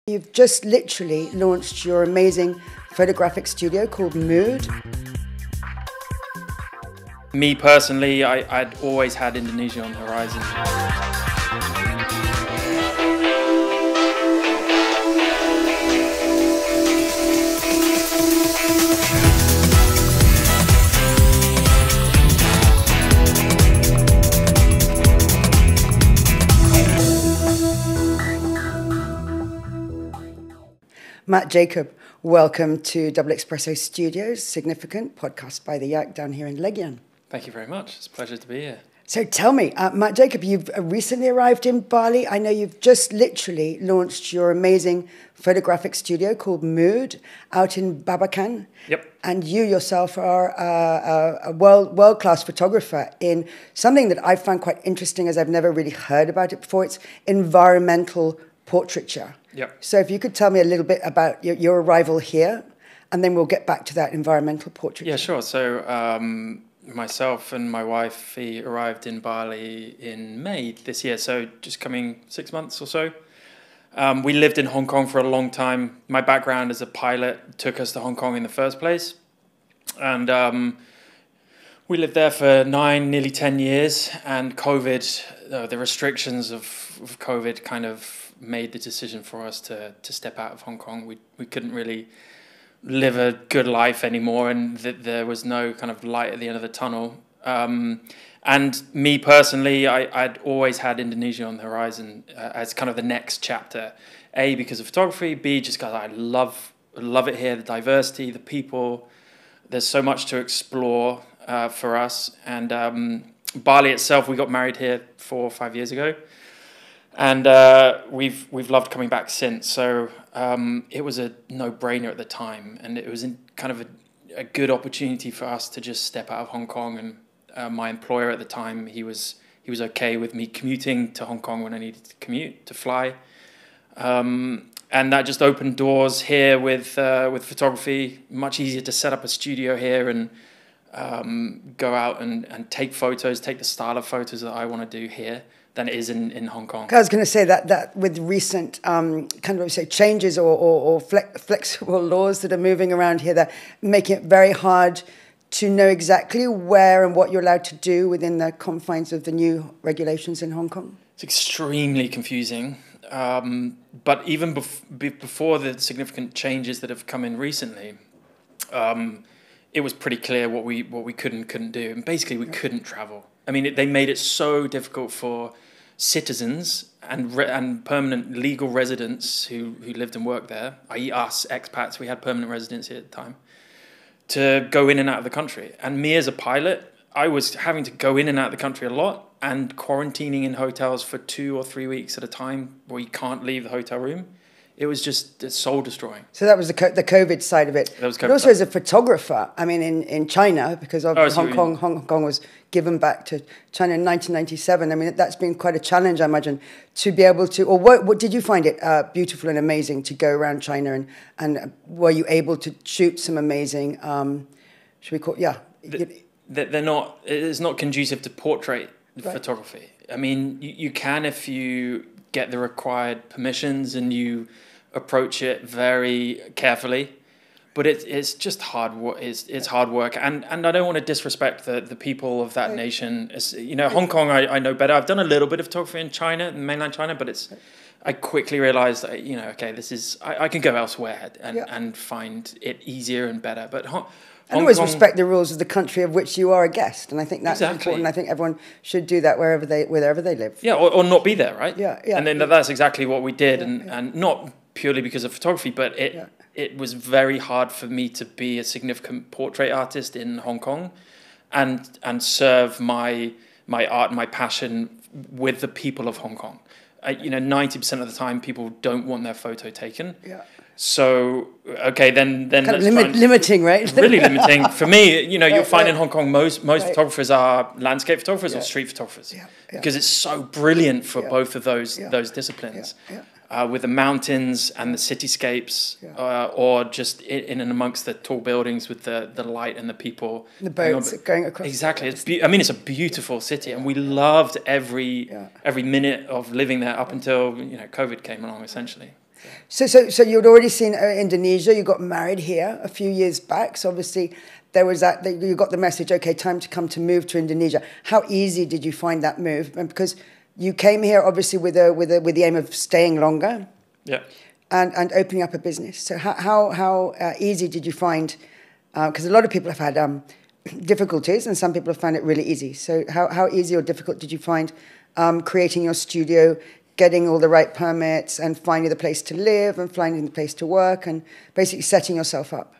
You've just literally launched your amazing photographic studio called M.O.O.D. Me personally, I'd always had Indonesia on the horizon. Matt Jacob, welcome to Double Espresso Studios, significant podcast by the Yak down here in Legion. Thank you very much. It's a pleasure to be here. So tell me, Matt Jacob, you've recently arrived in Bali. I know you've just literally launched your amazing photographic studio called M.O.O.D out in Babakan. Yep. And you yourself are a world-class photographer in something that I find quite interesting, as I've never really heard about it before. It's environmental portraiture. Yep. So if you could tell me a little bit about your arrival here, and then we'll get back to that environmental portraiture. Yeah, sure. So myself and my wife arrived in Bali in May this year, so just coming 6 months or so. We lived in Hong Kong for a long time. My background as a pilot took us to Hong Kong in the first place. And we lived there for nearly 10 years. And COVID, the restrictions of COVID kind of made the decision for us to step out of Hong Kong. We couldn't really live a good life anymore, and there was no kind of light at the end of the tunnel. And me personally, I'd always had Indonesia on the horizon as kind of the next chapter. A, because of photography. B, just because I love it here, the diversity, the people. There's so much to explore for us. And Bali itself, we got married here 4 or 5 years ago. And we've loved coming back since. So it was a no-brainer at the time, and it was kind of a good opportunity for us to just step out of Hong Kong. And my employer at the time, he was okay with me commuting to Hong Kong when I needed to fly, and that just opened doors here with photography. Much easier to set up a studio here and go out and take photos, take the style of photos that I want to do here than it is in Hong Kong. I was going to say that with recent changes or flexible laws that are moving around here, that make it very hard to know exactly where and what you're allowed to do within the confines of the new regulations in Hong Kong. It's extremely confusing. But even before the significant changes that have come in recently, it was pretty clear what we could and couldn't do. And basically, we couldn't travel. I mean, they made it so difficult for citizens and permanent legal residents who lived and worked there, i.e. us, expats, we had permanent residence here at the time, to go in and out of the country. And me as a pilot, I was having to go in and out of the country a lot and quarantining in hotels for 2 or 3 weeks at a time where you can't leave the hotel room. It was just soul destroying. So that was the COVID side of it. That was COVID. But also as a photographer, I mean, in China, because of Hong Kong was given back to China in 1997. I mean, that's been quite a challenge, I imagine, to be able to. Or what did you find it beautiful and amazing to go around China, and were you able to shoot some amazing? Should we call? Yeah. They're not. It's not conducive to portrait photography. I mean, you can if you get the required permissions and you approach it very carefully, but it's just hard work. It's hard work, and I don't want to disrespect the people of that nation. Hong Kong I know better. I've done a little bit of photography in China, in mainland China, but I quickly realized that, okay, I can go elsewhere and find it easier and better. But and always respect the rules of the country of which you are a guest, and I think that's important. I think everyone should do that wherever they live. Yeah, or not be there, right? Yeah. And then that's exactly what we did, and not purely because of photography, but it was very hard for me to be a significant portrait artist in Hong Kong, and serve my art, my passion with the people of Hong Kong. 90% of the time, people don't want their photo taken. Yeah. So, okay, then kind of limiting, right? Really limiting. For me, you'll find in Hong Kong most photographers are landscape photographers or street photographers, because it's so brilliant for both of those disciplines. With the mountains and the cityscapes, or just in and amongst the tall buildings with the light and the people. The boats going across. Exactly. It's a beautiful city, and we loved every minute of living there up until COVID came along, essentially. So you'd already seen Indonesia. You got married here a few years back. So obviously there was that you got the message. Okay, time to move to Indonesia. How easy did you find that move? And because you came here obviously with the aim of staying longer. Yeah. And opening up a business. So how easy did you find? Because a lot of people have had difficulties, and some people have found it really easy. So how easy or difficult did you find creating your studio, getting all the right permits, and finding the place to live, and finding the place to work, and basically setting yourself up?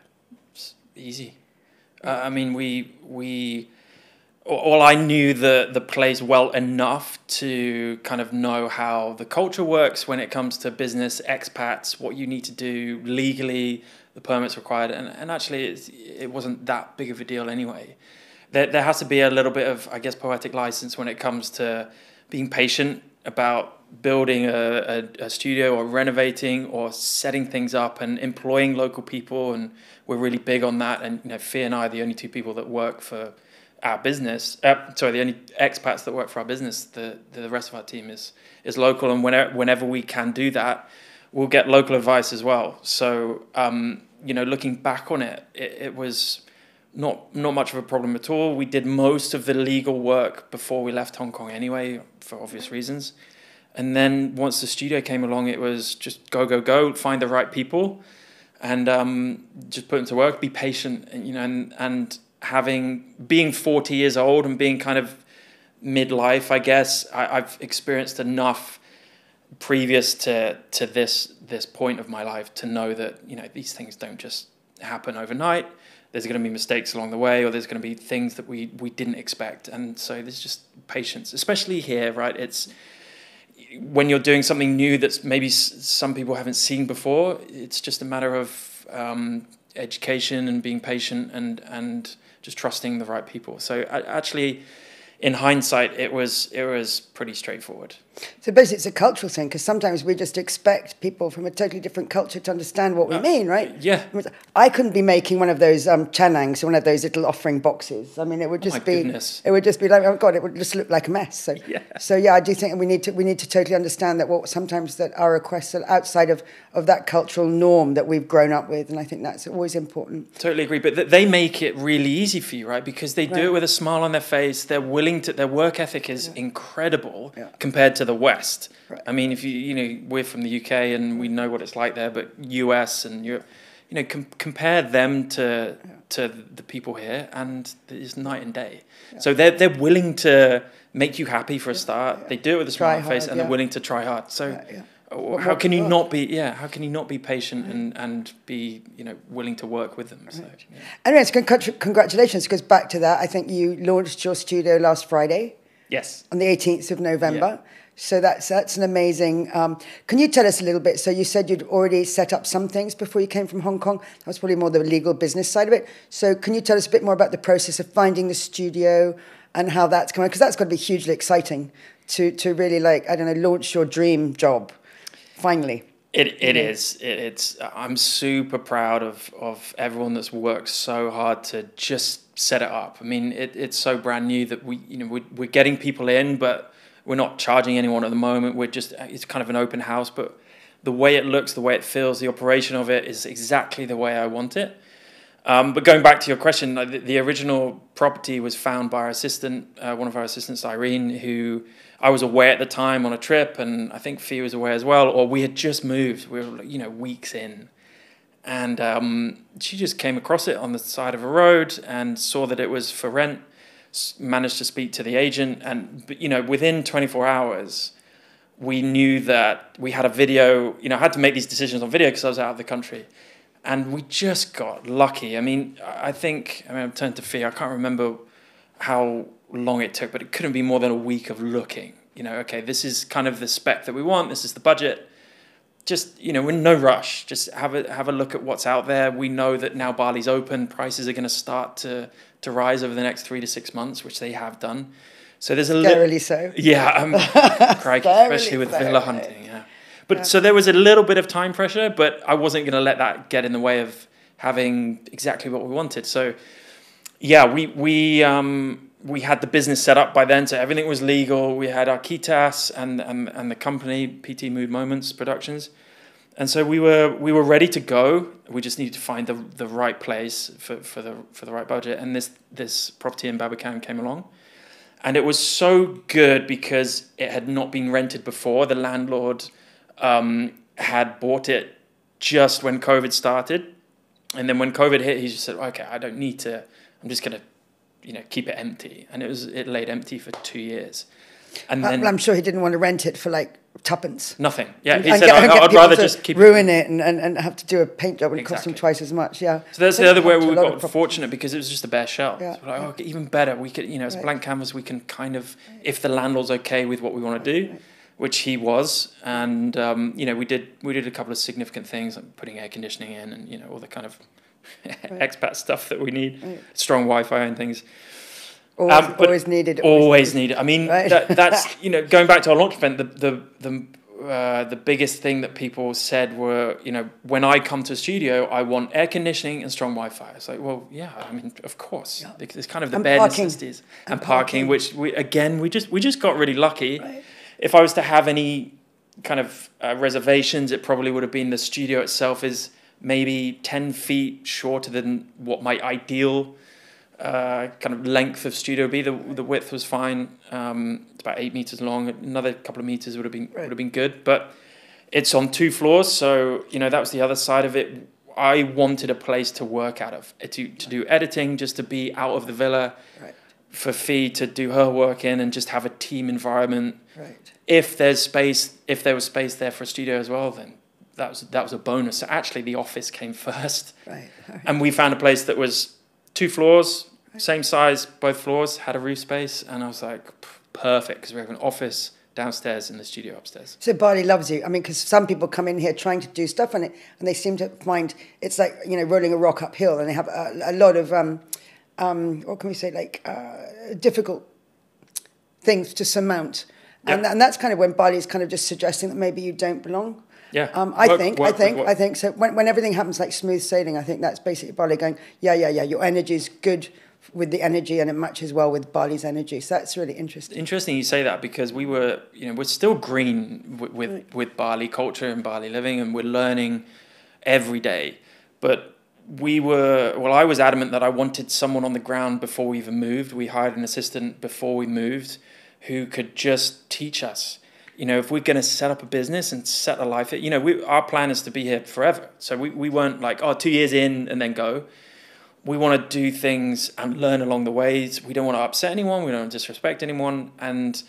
It's easy. I mean, I knew the place well enough to kind of know how the culture works when it comes to business, expats, what you need to do legally, the permits required. And actually, it wasn't that big of a deal anyway. There has to be a little bit of, I guess, poetic license when it comes to being patient about building a studio or renovating or setting things up and employing local people. And we're really big on that. And, Fee and I are the only two people that work for our business, the only expats that work for our business. The rest of our team is local, and whenever we can do that, we'll get local advice as well. So looking back on it, it was not much of a problem at all. We did most of the legal work before we left Hong Kong anyway, for obvious reasons. And then once the studio came along, it was just go, find the right people, and just put them to work. Be patient, and being 40 years old and being kind of midlife, I guess, I've experienced enough previous to this point of my life to know that these things don't just happen overnight. There's going to be mistakes along the way, or there's going to be things that we didn't expect, and so there's just patience, especially here, right? It's when you're doing something new that's maybe some people haven't seen before. It's just a matter of education and being patient and just trusting the right people. So actually, in hindsight, it was pretty straightforward. So basically, it's a cultural thing, because sometimes we just expect people from a totally different culture to understand what we mean, right? Yeah. I couldn't be making one of those chanangs, one of those little offering boxes. I mean, it would just goodness. It would just be like, oh God, it would just look like a mess. So yeah, I do think we need to totally understand that sometimes that our requests are outside of that cultural norm that we've grown up with, and I think that's always important. Totally agree, but they make it really easy for you, right? Because they do it with a smile on their face. They're willing to. Their work ethic is incredible compared to the West. Right. I mean, if we're from the UK and we know what it's like there, but US and Europe, compare them to the people here, and it's night and day. Yeah. So they're willing to make you happy for a start. Yeah. They do it with a smile on their face, and they're willing to try hard. So how can you not be patient and be willing to work with them? Right. So, yeah. Anyways, congratulations. It goes back to that. I think you launched your studio last Friday. Yes. On the 18th of November. Yeah. So that's an amazing. Can you tell us a little bit? So you said you'd already set up some things before you came from Hong Kong. That was probably more the legal business side of it. So can you tell us a bit more about the process of finding the studio and how that's going? Because that's got to be hugely exciting to really launch your dream job. Finally. It is. It's. I'm super proud of everyone that's worked so hard to just set it up. I mean, it's so brand new that we're getting people in, but we're not charging anyone at the moment. It's kind of an open house, but the way it looks, the way it feels, the operation of it is exactly the way I want it. But going back to your question, the original property was found by our assistant, one of our assistants, Irene, who I was away at the time on a trip, and I think Fee was away as well, or we had just moved. We were, weeks in. And she just came across it on the side of a road and saw that it was for rent, managed to speak to the agent, and within 24 hours, we knew that we had a video. I had to make these decisions on video because I was out of the country. And we just got lucky. I mean, I'm turned to Fee. I can't remember how long it took, but it couldn't be more than a week of looking. Okay, this is kind of the spec that we want. This is the budget. Just, we're in no rush. Just have a look at what's out there. We know that now Bali's open. Prices are going to start to rise over the next 3 to 6 months, which they have done. So there's a scarily so. Yeah, crikey, especially with villa hunting. Yeah. But so there was a little bit of time pressure, but I wasn't going to let that get in the way of having exactly what we wanted. So, yeah, we had the business set up by then, so everything was legal. We had our Kitas and the company, PT Mood Moments Productions. And so we were ready to go. We just needed to find the right place for the right budget. And this property in Babakan came along. And it was so good because it had not been rented before. The landlord had bought it just when COVID started. And then when COVID hit, he just said, okay, I don't need to, I'm just going to, keep it empty. And it laid empty for 2 years. And then I'm sure he didn't want to rent it for like tuppence. Nothing. Yeah, he said, I'd rather just keep ruin it and have to do a paint job and cost him twice as much. Yeah. So that's the other way we got fortunate because it was just a bare shell. Yeah. So we're like, okay, even better. We could, it's a blank canvas. We can kind of, if the landlord's okay with what we want to do, which he was, and we did a couple of significant things like putting air conditioning in and all the kind of expat stuff that we need, strong Wi-Fi and things. Always needed. Always needed. I mean, that's going back to our launch event. The biggest thing that people said were, when I come to a studio, I want air conditioning and strong Wi-Fi. It's like, well, yeah, I mean, of course, it's kind of the bare necessities and parking, which we just got really lucky. Right. If I was to have any kind of reservations, it probably would have been the studio itself is maybe 10 feet shorter than what my ideal kind of length of studio would be. The width was fine. It's about 8 meters long. Another couple of meters would have been good. But it's on 2 floors, so that was the other side of it. I wanted a place to work out of, to do editing, just to be out of the villa. Right. For Fee to do her work in and just have a team environment. Right. If there was space there for a studio as well, then that was a bonus. So actually the office came first. Right. And we found a place that was 2 floors, same size, both floors, had a roof space, and I was like, perfect, because we have an office downstairs and the studio upstairs. So Bali loves you. I mean, because some people come in here trying to do stuff on it, and they seem to find it's like rolling a rock uphill, and they have a lot of what can we say, like difficult things to surmount. Yep. And that's kind of when Bali is kind of just suggesting that maybe you don't belong. Yeah. I think so. When everything happens like smooth sailing, I think that's basically Bali going, yeah. Your energy is good with the energy, and it matches well with Bali's energy. So that's really interesting. Interesting you say that, because we're still green with Bali culture and Bali living, and we're learning every day. But I was adamant that I wanted someone on the ground before we even moved. We hired an assistant before we moved who could just teach us. If we're going to set up a business and set a life, our plan is to be here forever. So we weren't like, 2 years in and then go. We want to do things and learn along the ways. We don't want to upset anyone. We don't want to disrespect anyone. And,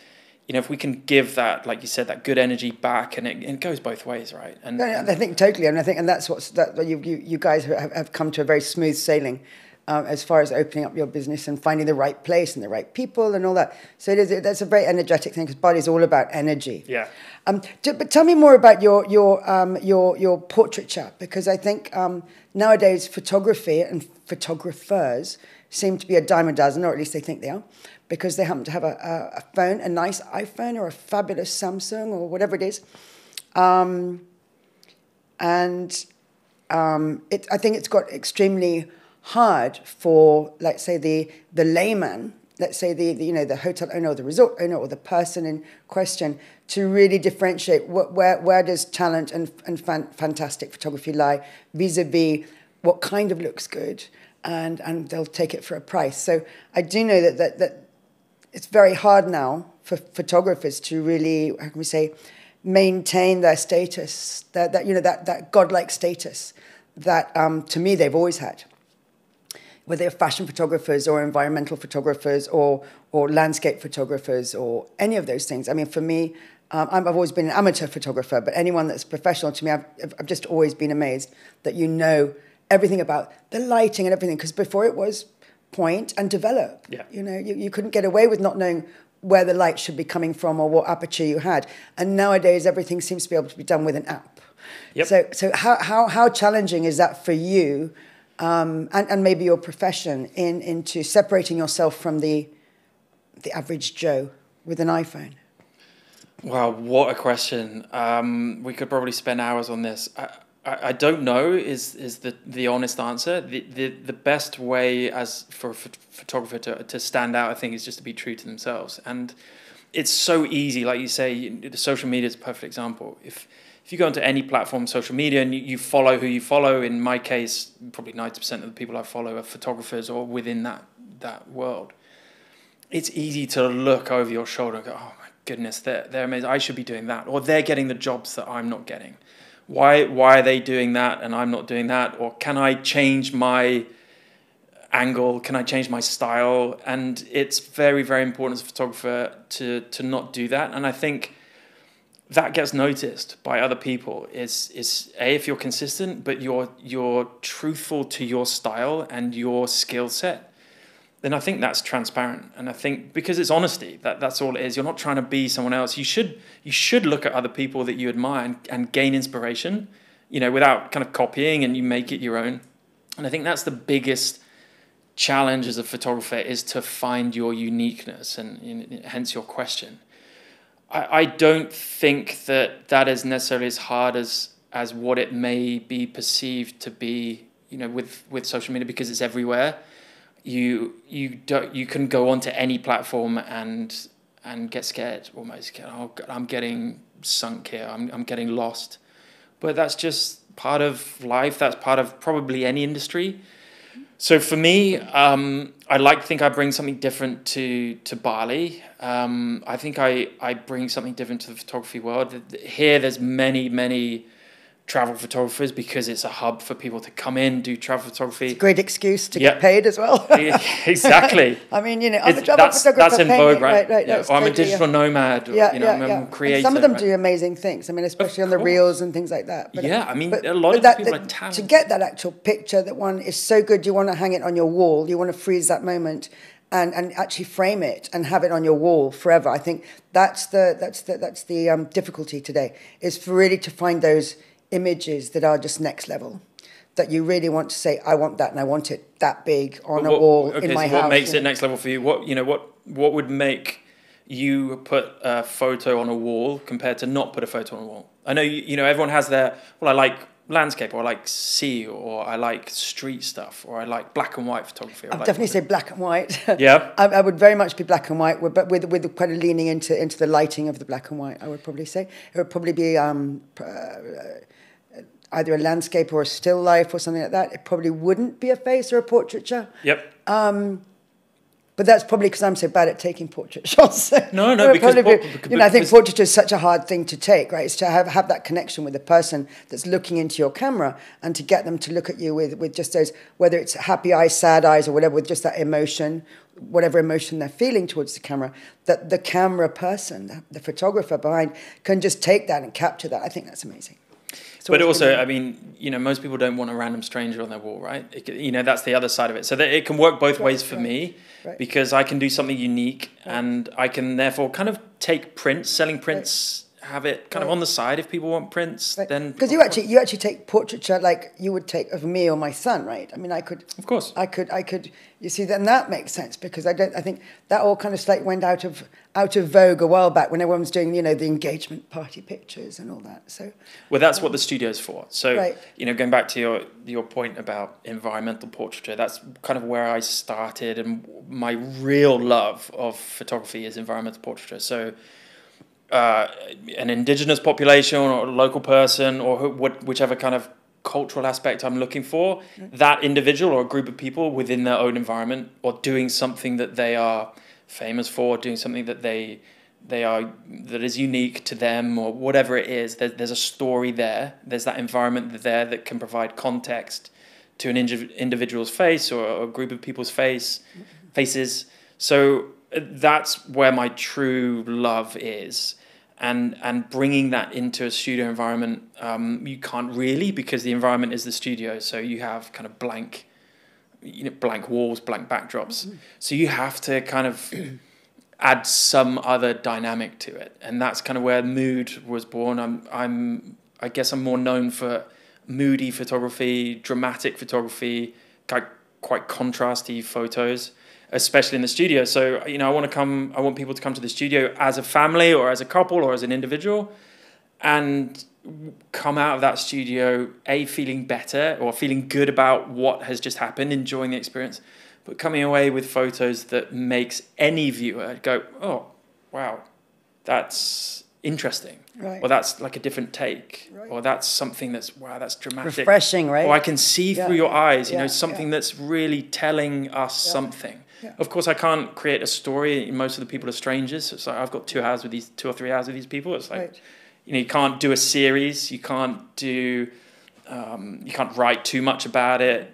if we can give that, like you said, that good energy back, and it goes both ways, right? And I think totally. And that's that you guys have come to a very smooth sailing. As far as opening up your business and finding the right place and the right people and all that. So that's a very energetic thing, because Bali is all about energy. Yeah. But tell me more about your portraiture, because I think nowadays photography and photographers seem to be a dime a dozen, or at least they think they are, because they happen to have a phone, a nice iPhone or a fabulous Samsung or whatever it is. I think it's got extremely hard for, let's say, the layman, let's say the hotel owner or the resort owner or the person in question, to really differentiate where does talent and fantastic photography lie vis-a-vis what kind of looks good, and they'll take it for a price. So I do know that it's very hard now for photographers to really, how can we say, maintain their status, that godlike status that to me they've always had. Whether they're fashion photographers or environmental photographers or landscape photographers or any of those things. I mean, for me, I've always been an amateur photographer, but anyone that's professional to me, I've just always been amazed that everything about the lighting and everything, because before it was point and develop. Yeah. You couldn't get away with not knowing where the light should be coming from or what aperture you had. And nowadays, everything seems to be able to be done with an app. Yep. So how challenging is that for you? And maybe your profession into separating yourself from the average Joe with an iPhone? Wow, what a question. We could probably spend hours on this. I don't know is the honest answer. The best way as for a photographer to stand out, I think, is just to be true to themselves. And it's so easy, like you say, the social media is a perfect example. If if you go onto any platform, social media, and you follow who you follow, in my case, probably 90% of the people I follow are photographers or within that world. It's easy to look over your shoulder and go, oh my goodness, they're amazing. I should be doing that. Or they're getting the jobs that I'm not getting. Why are they doing that and I'm not doing that? Or can I change my angle? Can I change my style? And it's very, very important as a photographer to not do that. And I think that gets noticed by other people is if you're consistent, but you're truthful to your style and your skill set, then I think that's transparent. And I think because it's honesty, that's all it is. You're not trying to be someone else. You should look at other people that you admire and gain inspiration, without kind of copying, and you make it your own. And I think that's the biggest challenge as a photographer, is to find your uniqueness, and hence your question. I don't think that is necessarily as hard as what it may be perceived to be, with social media, because it's everywhere. You can go onto any platform and get scared almost. Oh God, I'm getting sunk here. I'm getting lost. But that's just part of life. That's part of probably any industry. So for me, I like to think I bring something different to Bali. I think I bring something different to the photography world. Here, there's many travel photographers, because it's a hub for people to come in, do travel photography. It's a great excuse to get paid as well. Exactly. I mean, I'm a travel photographer. That's in vogue, right? Right. I'm a digital nomad. I'm a creator. And some of them do amazing things. I mean, especially on the reels and things like that. But, a lot of people are talented. To get that actual picture, that one is so good, you want to hang it on your wall. You want to freeze that moment and actually frame it and have it on your wall forever. I think that's the difficulty today, is for really to find those images that are just next level, that you really want to say, I want that, and I want it that big on a wall in my house. What makes it next level for you? What would make you put a photo on a wall compared to not put a photo on a wall? I know everyone has their, I like landscape, or I like sea, or I like street stuff, or I like black and white photography. I'd definitely say black and white. Yeah. I would very much be black and white, but with kind of leaning into the lighting of the black and white, I would probably say. It would probably be either a landscape or a still life or something like that. It probably wouldn't be a face or a portraiture. Yep. But that's probably because I'm so bad at taking portrait shots. No, because I think portraiture is such a hard thing to take, right? It's to have that connection with the person that's looking into your camera, and to get them to look at you with just those, whether it's happy eyes, sad eyes, or whatever, with just that emotion, whatever emotion they're feeling towards the camera, that the camera person, the photographer behind, can just take that and capture that. I think that's amazing. But also, I mean, most people don't want a random stranger on their wall, right? That's the other side of it. So that it can work both ways for me, because I can do something unique, and I can therefore kind of take prints, selling prints, have it kind of on the side if people want prints. Then because you actually take portraiture like you would take of me or my son, right? I mean, I could. Of course. I could. You see, then that makes sense, because I think that all kind of like went out of vogue a while back, when everyone was doing the engagement party pictures and all that. So. Well, that's what the studio's for. So going back to your point about environmental portraiture, that's kind of where I started, and my real love of photography is environmental portraiture. So. An indigenous population, or a local person, or whichever kind of cultural aspect I'm looking for, that individual or a group of people within their own environment, or doing something that they are famous for, doing something that that is unique to them, or whatever it is. There's a story there. There's that environment there that can provide context to an individual's face, or a group of people's faces. So that's where my true love is. And bringing that into a studio environment, you can't really, because the environment is the studio. So you have kind of blank walls, blank backdrops. Mm-hmm. So you have to kind of add some other dynamic to it. And that's kind of where M.O.O.D was born. I guess I'm more known for moody photography, dramatic photography, quite contrasty photos, especially in the studio. So, I want people to come to the studio as a family, or as a couple, or as an individual, and come out of that studio, feeling better, or feeling good about what has just happened, enjoying the experience, but coming away with photos that makes any viewer go, oh, wow, that's interesting. Right. Or that's like a different take. Right. Or that's something that's, wow, that's dramatic. Refreshing, right? Or I can see through your eyes, you know, something yeah. that's really telling us something. Yeah. Of course, I can't create a story. Most of the people are strangers. It's like I've got 2 hours with these, 2 or 3 hours with these people. It's like, you know, you can't do a series. You can't do, you can't write too much about it.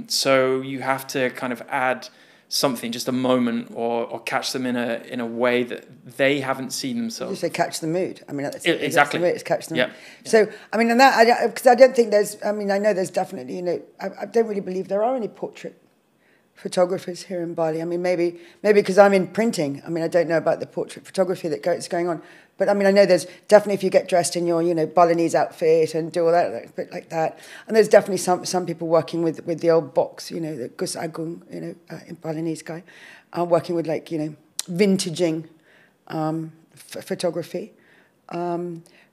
So you have to kind of add something, just a moment, or catch them in a way that they haven't seen themselves. You say catch the mood. I mean, exactly. It's catch the mood. Yeah. So I mean, and that because I don't think there's. I mean, I know there's definitely. You know, I don't really believe there are any portrait photographers here in Bali. I mean, maybe because I'm in printing. I mean, I don't know about the portrait photography that's going on. But I mean, I know there's definitely, if you get dressed in your, you know, Balinese outfit and do all that, a bit like that. And there's definitely some people working with the old box, you know, the Gus Agung, you know, in Balinese guy, working with like, you know, vintaging photography.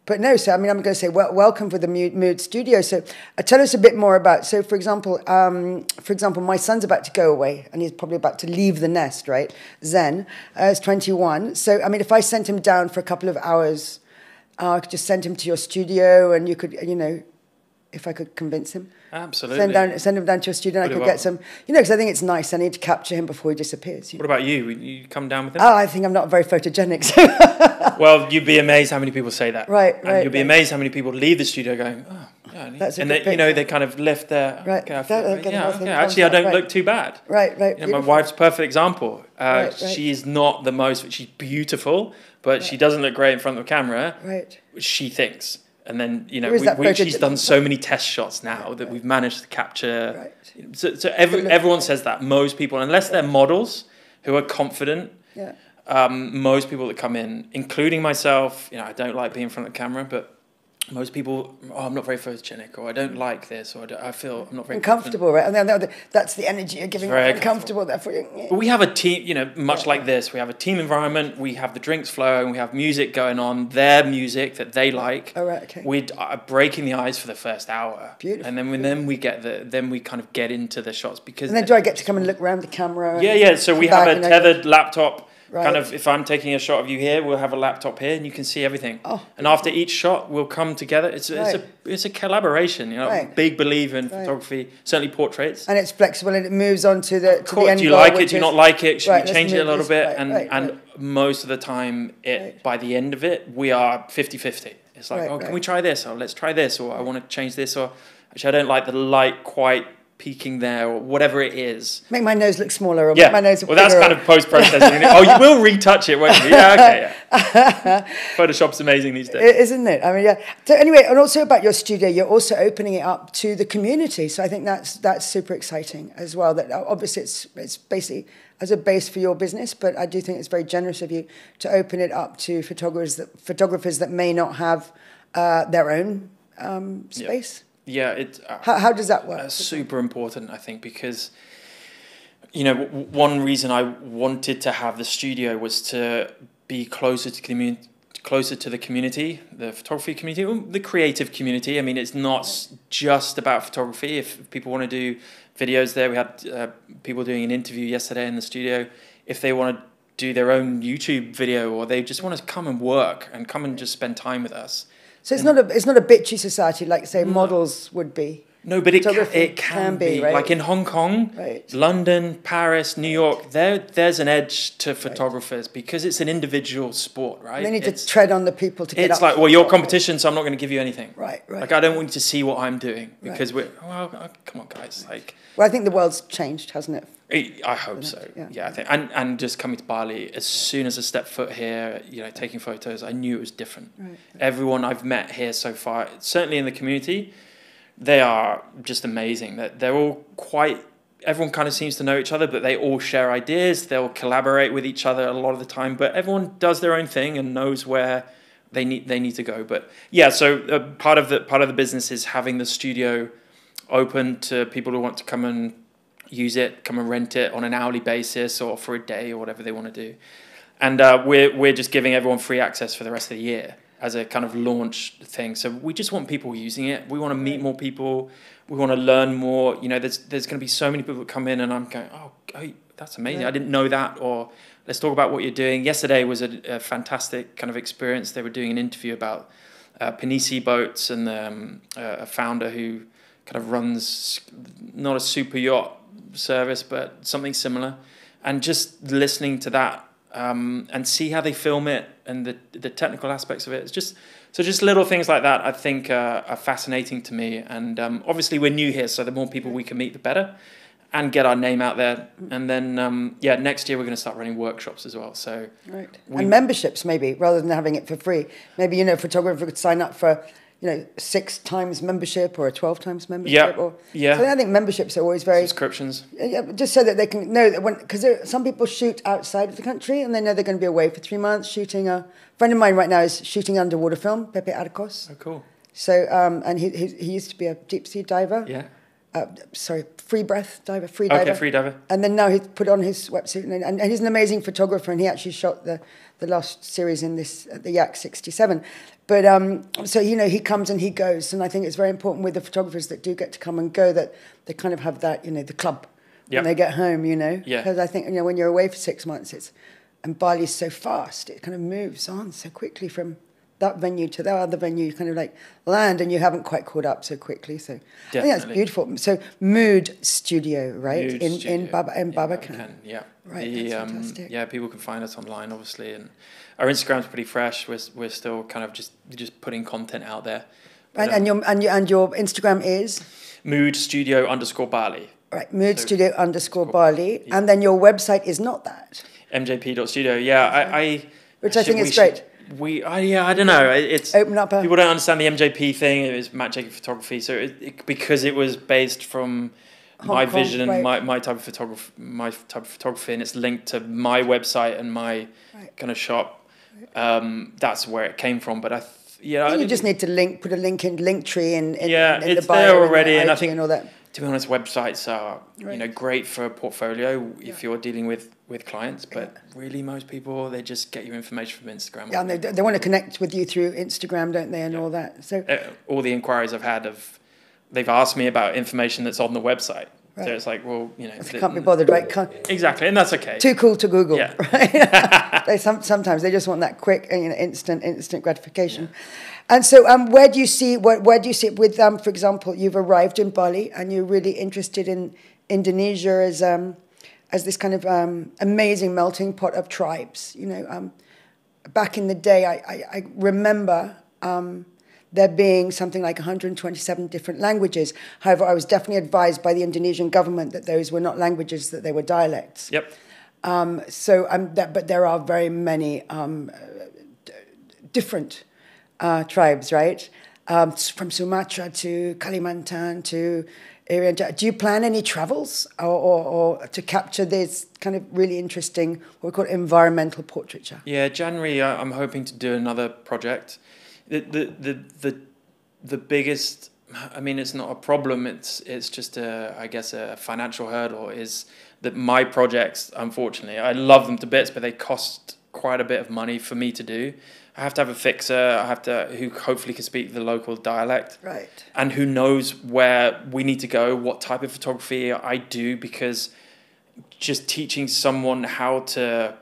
But no, so I mean, I'm going to say welcome for the M.O.O.D studio. So tell us a bit more about. So for example, my son's about to go away, and he's probably about to leave the nest, right? Zen is 21. So I mean, if I sent him down for a couple of hours, I could just send him to your studio, and you could, you know, if I could convince him. Absolutely. Send him down to your studio, and I could get some, you know, because I think it's nice. I need to capture him before he disappears. What about you? You come down with him? Oh, I think I'm not very photogenic. So well, you'd be amazed how many people say that. Right. And you'd be amazed how many people leave the studio going, oh, yeah. That's and they, you know, they kind of lift their, right. Actually, I don't look too bad. Right. You know, my wife's perfect example. She's not the most, she's beautiful, but she doesn't look great in front of the camera. Right. She thinks. And then, you know, she's done so many test shots now that we've managed to capture. Right. So everyone says that. Most people, unless they're models who are confident, most people that come in, including myself, you know, I don't like being in front of the camera, but most people, I'm not very photogenic, or I don't like this, or I feel I'm not very uncomfortable, right? And that's the energy you're giving. Very uncomfortable. Therefore, but we have a team, you know, much like this. We have a team environment. We have the drinks flowing. We have music going on. Their music that they like. Oh right, okay. We are breaking the ice for the first hour. Beautiful. And then we get then we kind of get into the shots because. And then do I get to come and look around the camera? Yeah. So we have a tethered laptop. Right. Kind of, if I'm taking a shot of you here, we'll have a laptop here, and you can see everything. Oh, and after each shot, we'll come together. It's a collaboration. You know, big believer in photography, certainly portraits. And it's flexible, and it moves on to the end goal. Do you like it? Do you not like it? Should we change it a little bit? And most of the time, by the end of it, we are 50-50. It's like, can we try this? Or let's try this. Or I want to change this. Or actually, I don't like the light quite peaking there, or whatever it is. Make my nose look smaller, or make my nose look bigger. That's kind of post-processing. Oh, you will retouch it, won't you? Yeah, okay, yeah. Photoshop's amazing these days. Isn't it? I mean, yeah. So anyway, and also about your studio, you're also opening it up to the community. So I think that's super exciting as well. That obviously it's basically as a base for your business, but I do think it's very generous of you to open it up to photographers that may not have their own space. Yeah, how does that work? Super important, I think, because, you know, one reason I wanted to have the studio was to be closer to the community, the photography community, the creative community. I mean, it's not just about photography. If people want to do videos there, we had people doing an interview yesterday in the studio. If they want to do their own YouTube video, or they just want to come and work and come and just spend time with us. So it's not a bitchy society like, say, models would be. No, but it can be. Right? Like in Hong Kong, London, Paris, New York, there's an edge to photographers because it's an individual sport, right? And they need to tread on the people to get up. It's like, well, you're competition, so I'm not going to give you anything. Right. Like, I don't want you to see what I'm doing because come on, guys. Like, well, I think the world's changed, hasn't it? I hope so. Yeah, I think. And just coming to Bali, as soon as I stepped foot here, you know, taking photos, I knew it was different. Right. Everyone I've met here so far, certainly in the community, they are just amazing. That they're all everyone kind of seems to know each other, but they all share ideas. They'll collaborate with each other a lot of the time, but everyone does their own thing and knows where they need to go. But yeah, so part of the business is having the studio open to people who want to come and use it, come and rent it on an hourly basis or for a day or whatever they want to do. And we're just giving everyone free access for the rest of the year as a kind of launch thing. So we just want people using it. We want to meet more people. We want to learn more. You know, there's going to be so many people that come in and I'm going, that's amazing. I didn't know that. Or let's talk about what you're doing. Yesterday was a fantastic kind of experience. They were doing an interview about Pinisi boats and a founder who kind of runs not a super yacht service, but something similar. And just listening to that and see how they film it and the technical aspects of it. It's just little things like that I think are fascinating to me. And obviously we're new here, so the more people we can meet, the better, and get our name out there. And then, next year we're going to start running workshops as well. So and memberships maybe, rather than having it for free. Maybe, a photographer could sign up for, 6 times membership or a 12 times membership. So I think memberships are always very... Subscriptions. Yeah, just so that they can know that because some people shoot outside of the country and they know they're going to be away for 3 months shooting. A friend of mine right now is shooting underwater film, Pepe Arcos. Oh, cool. So, and he used to be a deep sea diver. Yeah. Free diver. Okay, free diver. And then now he's put on his wetsuit, and he's an amazing photographer, and he actually shot the last series in the Yak 67. But so he comes and he goes, and I think it's very important with the photographers that do get to come and go that they kind of have that the club when they get home, because I think when you're away for 6 months, and Bali's so fast, it kind of moves on so quickly from that venue to that other venue. You kind of like land and you haven't quite caught up so quickly. So I think that's beautiful. So M.O.O.D Studio, right? In Babacan. Yeah. Right, that's fantastic. Yeah, people can find us online, obviously, and our Instagram's pretty fresh. We're still kind of just putting content out there. But, and your Instagram is M.O.O.D Studio _Bali. Right, M.O.O.D Studio _Bali, and then your website is not that mjp.studio. Yeah, which I think is great. I don't know. It's open up. People don't understand the MJP thing. It was Matt Jacob Photography, so because it was based from my vision and my type of photography, and it's linked to my website and my kind of shop. That's where it came from. But you just need to put a link in Linktree in it's the bio there already, and I think and all that. To be honest, websites are great for a portfolio if you're dealing with clients, but really most people, they just get your information from Instagram. Yeah, and they want to connect with you through Instagram, don't they, and all that. So all the inquiries I've had they've asked me about information that's on the website. Right. So it's like, well, they can't be bothered, right? Exactly, and that's okay. Too cool to Google, right? Sometimes they just want that quick, instant gratification. Yeah. And so, where do you see it with for example, you've arrived in Bali and you're really interested in Indonesia as this kind of amazing melting pot of tribes. Back in the day, I remember there being something like 127 different languages. However, I was definitely advised by the Indonesian government that those were not languages, that they were dialects. Yep. But there are very many different tribes, right? From Sumatra to Kalimantan to Irian. Do you plan any travels or to capture this kind of really interesting, what we call environmental portraiture? Yeah, January, I'm hoping to do another project. The biggest, I mean, it's not a problem. It's just I guess a financial hurdle is that my projects, unfortunately, I love them to bits, but they cost quite a bit of money for me to do. I have to have a fixer. Who hopefully can speak the local dialect, right? And who knows where we need to go, what type of photography I do, because just teaching someone how to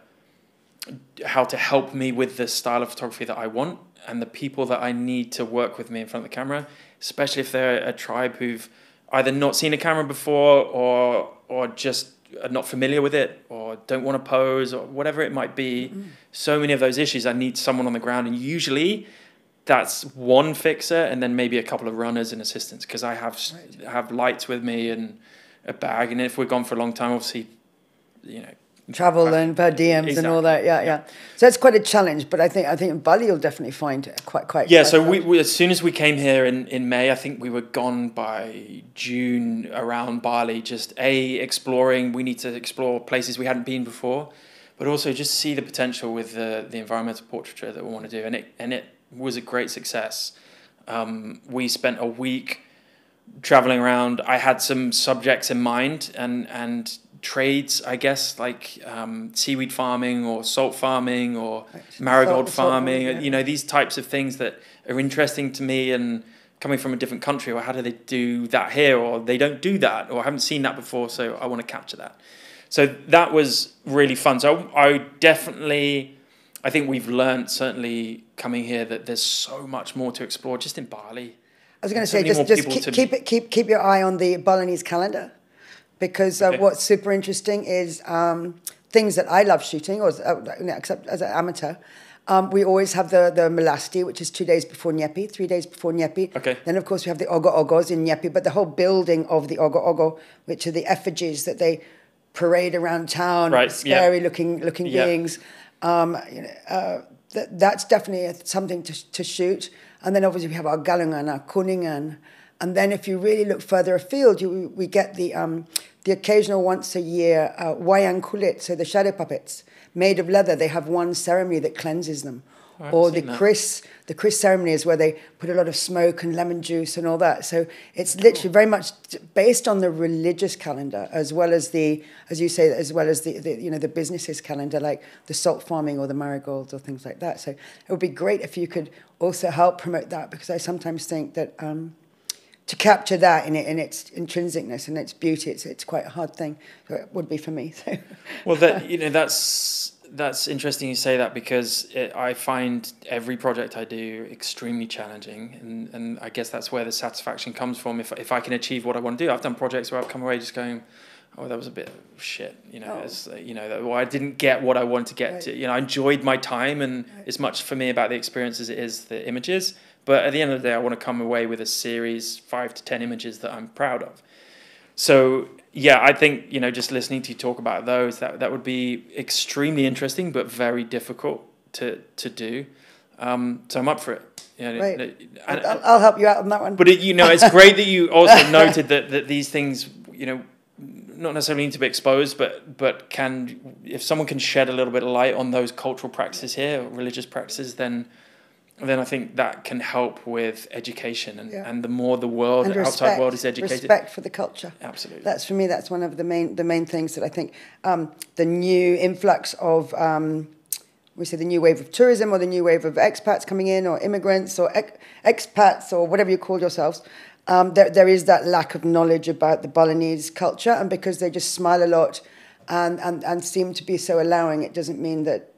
help me with the style of photography that I want and the people that I need to work with me in front of the camera, especially if they're a tribe who've either not seen a camera before or just are not familiar with it or don't want to pose or whatever it might be. Mm-hmm. So many of those issues, I need someone on the ground, and usually that's one fixer and then maybe a couple of runners and assistants, because I have lights with me and a bag, and if we're gone for a long time, obviously, travel and per diems. Exactly. And all that, yeah. So it's quite a challenge, but I think in Bali you'll definitely find it quite. Yeah. So we as soon as we came here in May, I think we were gone by June around Bali. Just exploring. We need to explore places we hadn't been before, but also just see the potential with the environmental portraiture that we want to do, and it was a great success. We spent a week traveling around. I had some subjects in mind and trades, I guess, like seaweed farming or salt farming or marigold farming, these types of things that are interesting to me, and coming from a different country, or how do they do that here, or they don't do that, or I haven't seen that before, so I want to capture that. So that was really fun. So I think we've learned, certainly coming here, that there's so much more to explore just in Bali. I was going to say, just keep your eye on the Balinese calendar, because what's super interesting is things that I love shooting, or except as an amateur. We always have the Melasti, which is 2 days before Nyepi, 3 days before Nyepi. Okay. Then, of course, we have the Ogo-Ogos in Nyepi, but the whole building of the Ogo-Ogo, which are the effigies that they parade around town, right. scary-looking beings. That's definitely something to shoot. And then obviously we have our Galungan, our Kuningan. And then if you really look further afield, we get the occasional once a year wayang kulit, so the shadow puppets made of leather. They have one ceremony that cleanses them. Or the kris ceremony is where they put a lot of smoke and lemon juice and all that. So it's literally very much based on the religious calendar, as well as the, as you say, as well as the businesses calendar, like the salt farming or the marigolds or things like that. So it would be great if you could also help promote that, because I sometimes think that to capture that in its intrinsicness and its beauty, it's quite a hard thing. So it would be for me. So. Well, that's interesting you say that, because I find every project I do extremely challenging, and I guess that's where the satisfaction comes from. If I can achieve what I want to do, I've done projects where I've come away just going, oh, that was a bit of shit, or I didn't get what I wanted to get to. I enjoyed my time, and it's much for me about the experience as it is the images. But at the end of the day, I want to come away with a series, 5 to 10 images that I'm proud of. So yeah, I think, just listening to you talk about those, that would be extremely interesting, but very difficult to do. So I'm up for it. Right. I'll help you out on that one. But it's great that you also noted that these things, not necessarily need to be exposed, but if someone can shed a little bit of light on those cultural practices here, religious practices, then I think that can help with education, and the more the world, the outside world is educated. Respect for the culture. Absolutely. That's, for me, that's one of the main things that I think the new influx of, we say the new wave of tourism, or the new wave of expats coming in, or immigrants, or expats, or whatever you call yourselves, there is that lack of knowledge about the Balinese culture, and because they just smile a lot and seem to be so allowing, it doesn't mean that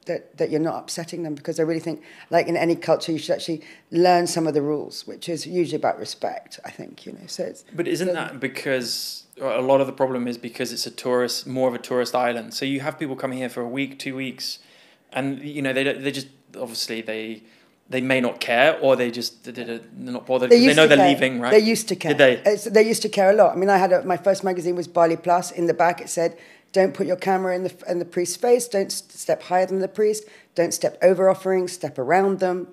you're not upsetting them, because I really think, like in any culture, you should actually learn some of the rules, which is usually about respect, I think, So it's, but isn't that because a lot of the problem is because it's more of a tourist island? So you have people coming here for a week, 2 weeks, and they just obviously they may not care, or they're not bothered. They know they're leaving, right? They used to care. Did they? They used to care a lot. I mean, I had my first magazine was Bali Plus. In the back, it said, "Don't put your camera in the priest's face. Don't step higher than the priest. Don't step over offerings. Step around them.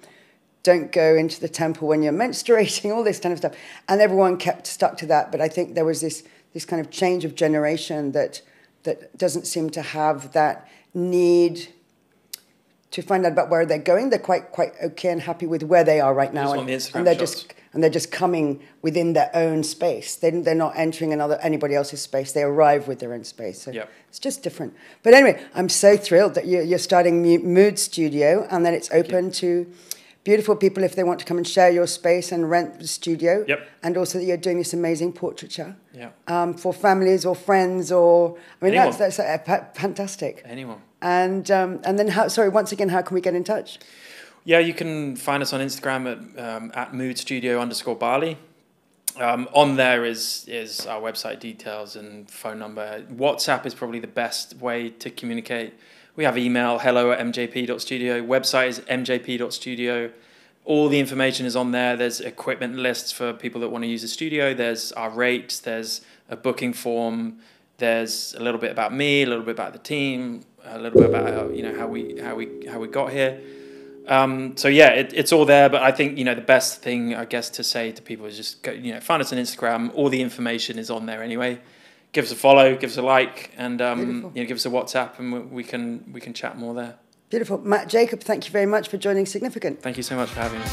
Don't go into the temple when you're menstruating." All this kind of stuff, and everyone kept stuck to that. But I think there was this kind of change of generation that doesn't seem to have that need to find out about where they're going. They're quite okay and happy with where they are right now, and they're just coming within their own space. They're not entering anybody else's space. They arrive with their own space. So it's just different. But anyway, I'm so thrilled that you're starting M.O.O.D Studio, and that it's open to beautiful people if they want to come and share your space and rent the studio. And also that you're doing this amazing portraiture for families or friends, or anyone. that's fantastic. Anyone. And then once again, how can we get in touch? Yeah, you can find us on Instagram at moodstudio_Bali. On there is our website details and phone number. WhatsApp is probably the best way to communicate. We have email, hello@mjp.studio. Website is mjp.studio. All the information is on there. There's equipment lists for people that want to use the studio. There's our rates. There's a booking form. There's a little bit about me, a little bit about the team, a little bit about how we got here. So yeah, it's all there. But I think the best thing, I guess, to say to people is just go, find us on Instagram. All the information is on there anyway. Give us a follow, give us a like, and give us a WhatsApp, and we can chat more there. Beautiful. Matt Jacob, thank you very much for joining Significant. Thank you so much for having me.